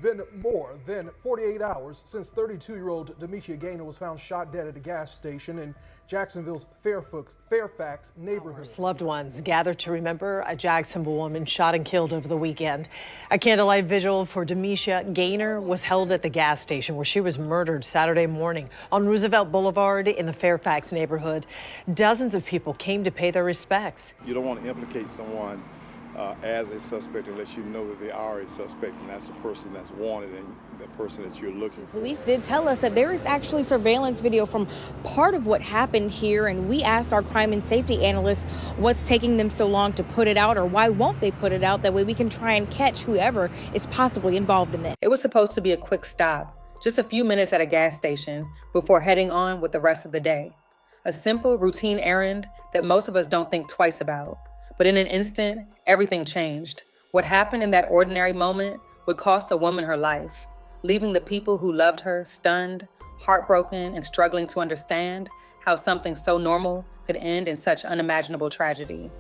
been more than 48 hours since 32-year-old Demetria Gaynor was found shot dead at a gas station in Jacksonville's Fairfax neighborhood. Loved ones gathered to remember a Jacksonville woman shot and killed over the weekend. A candlelight vigil for Demetria Gaynor was held at the gas station where she was murdered Saturday morning on Roosevelt Boulevard in the Fairfax neighborhood. Dozens of people came to pay their respects. You don't want to implicate someone as a suspect unless you know that they are a suspect, and that's the person that's wanted and the person that you're looking for. Police did tell us that there is actually surveillance video from part of what happened here, and we asked our crime and safety analysts what's taking them so long to put it out, or why won't they put it out? That way we can try and catch whoever is possibly involved in it. It was supposed to be a quick stop, just a few minutes at a gas station before heading on with the rest of the day. A simple, routine errand that most of us don't think twice about. But in an instant, everything changed. What happened in that ordinary moment would cost a woman her life, leaving the people who loved her stunned, heartbroken, and struggling to understand how something so normal could end in such unimaginable tragedy.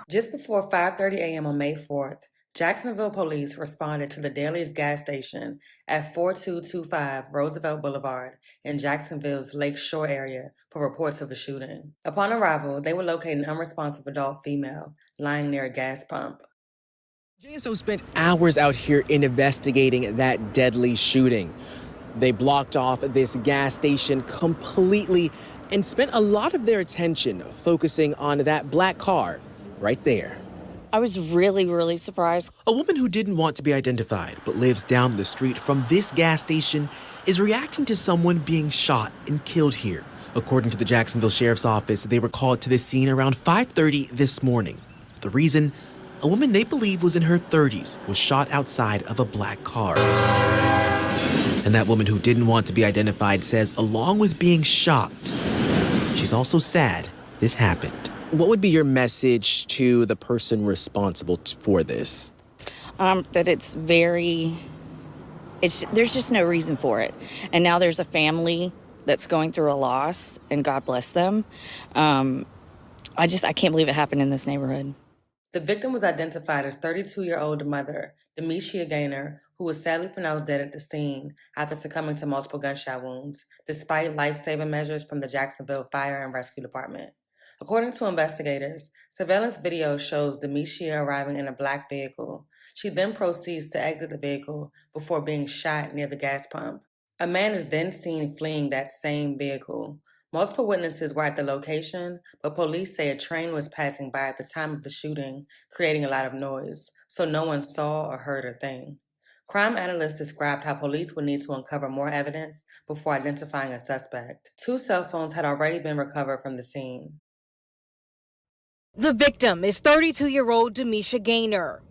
Just before 5:30 a.m. on May 4th, Jacksonville police responded to the Daly's gas station at 4225 Roosevelt Boulevard in Jacksonville's Lake Shore area for reports of a shooting. Upon arrival, they would locate an unresponsive adult female lying near a gas pump. JSO spent hours out here investigating that deadly shooting. They blocked off this gas station completely and spent a lot of their attention focusing on that black car right there. I was really surprised. A woman who didn't want to be identified but lives down the street from this gas station is reacting to someone being shot and killed here. According to the Jacksonville Sheriff's Office, they were called to the scene around 5:30 this morning. The reason? A woman they believe was in her 30s was shot outside of a black car. And that woman who didn't want to be identified says along with being shocked, she's also sad this happened. What would be your message to the person responsible for this? That there's just no reason for it. And now there's a family that's going through a loss, and God bless them. I can't believe it happened in this neighborhood. The victim was identified as 32-year-old mother, Demetria Gaynor, who was sadly pronounced dead at the scene after succumbing to multiple gunshot wounds, despite life-saving measures from the Jacksonville Fire and Rescue Department. According to investigators, surveillance video shows Demetria arriving in a black vehicle. She then proceeds to exit the vehicle before being shot near the gas pump. A man is then seen fleeing that same vehicle. Multiple witnesses were at the location, but police say a train was passing by at the time of the shooting, creating a lot of noise, so no one saw or heard a thing. Crime analysts described how police would need to uncover more evidence before identifying a suspect. 2 cell phones had already been recovered from the scene. The victim is 32-year-old Demetria Gaynor.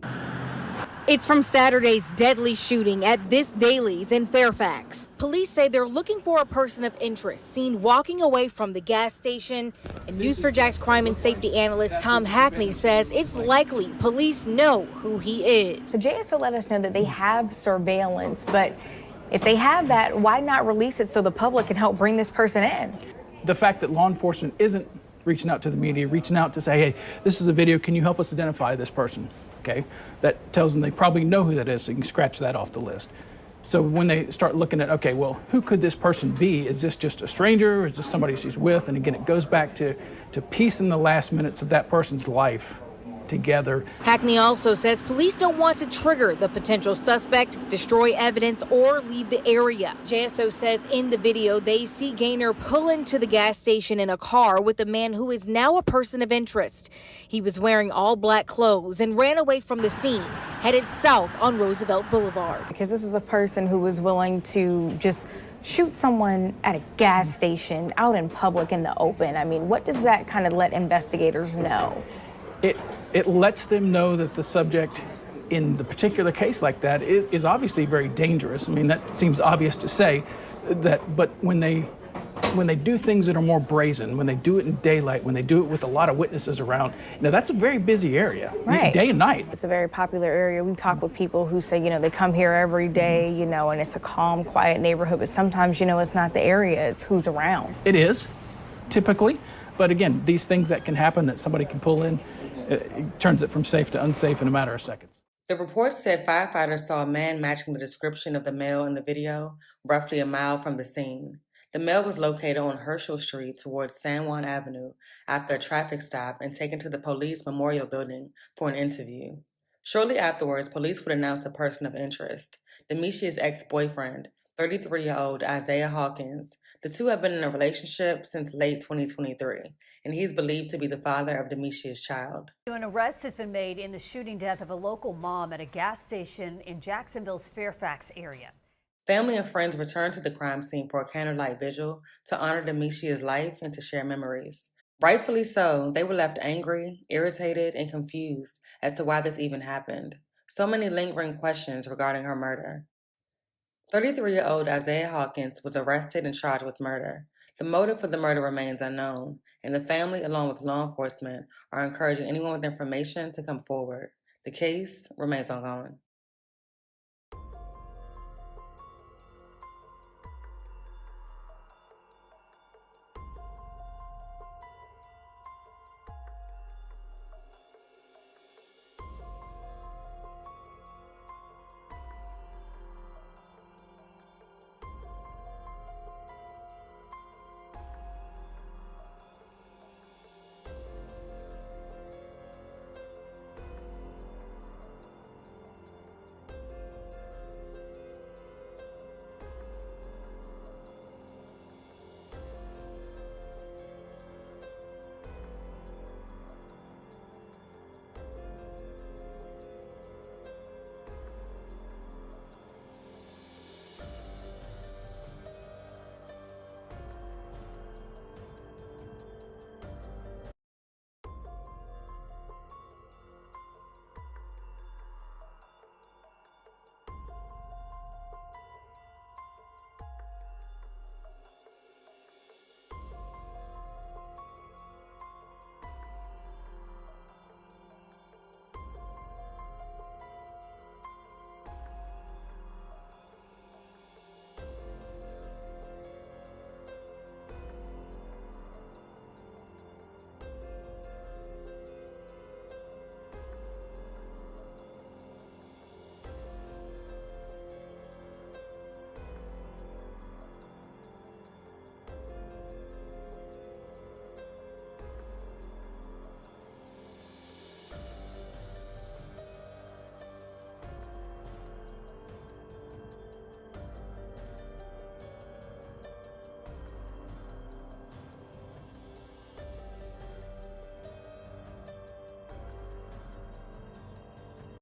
It's from Saturday's deadly shooting at this Daly's in Fairfax. Police say they're looking for a person of interest seen walking away from the gas station. And News4Jax crime and safety analyst Tom Hackney says it's likely police know who he is. So JSO let us know that they have surveillance, but if they have that, why not release it so the public can help bring this person in? The fact that law enforcement isn't reaching out to the media, reaching out to say, hey, this is a video, can you help us identify this person? Okay, that tells them they probably know who that is, so you can scratch that off the list. So when they start looking at, okay, well, who could this person be? Is this just a stranger? Is this somebody she's with? And again, it goes back to piecing the last minutes of that person's life together. Hackney also says police don't want to trigger the potential suspect, destroy evidence, or leave the area. JSO says in the video they see Gaynor pull into the gas station in a car with a man who is now a person of interest. He was wearing all black clothes and ran away from the scene, headed south on Roosevelt Boulevard. Because this is a person who was willing to just shoot someone at a gas station out in public in the open. I mean, what does that kind of let investigators know? It lets them know that the subject in the particular case like that is obviously very dangerous. I mean, that seems obvious to say that, but when they when they do things that are more brazen, when they do it in daylight, when they do it with a lot of witnesses around, that's a very busy area, Right. Day and night. It's a very popular area. We talk with people who say, they come here every day, and it's a calm, quiet neighborhood, but sometimes, it's not the area, it's who's around. It is, typically, but again, these things that can happen that somebody can pull in, it turns it from safe to unsafe in a matter of seconds. The report said firefighters saw a man matching the description of the male in the video, roughly a mile from the scene. The male was located on Herschel Street towards San Juan Avenue after a traffic stop and taken to the police memorial building for an interview. Shortly afterwards, police would announce a person of interest, Demicia's ex-boyfriend, 33-year-old Isaiah Hawkins. The two have been in a relationship since late 2023, and he is believed to be the father of Demicia's child. An arrest has been made in the shooting death of a local mom at a gas station in Jacksonville's Fairfax area. Family and friends returned to the crime scene for a candlelight vigil to honor Demicia's life and to share memories. Rightfully so, they were left angry, irritated, and confused as to why this even happened. So many lingering questions regarding her murder. 33-year-old Isaiah Hawkins was arrested and charged with murder. The motive for the murder remains unknown, and the family, along with law enforcement, are encouraging anyone with information to come forward. The case remains ongoing.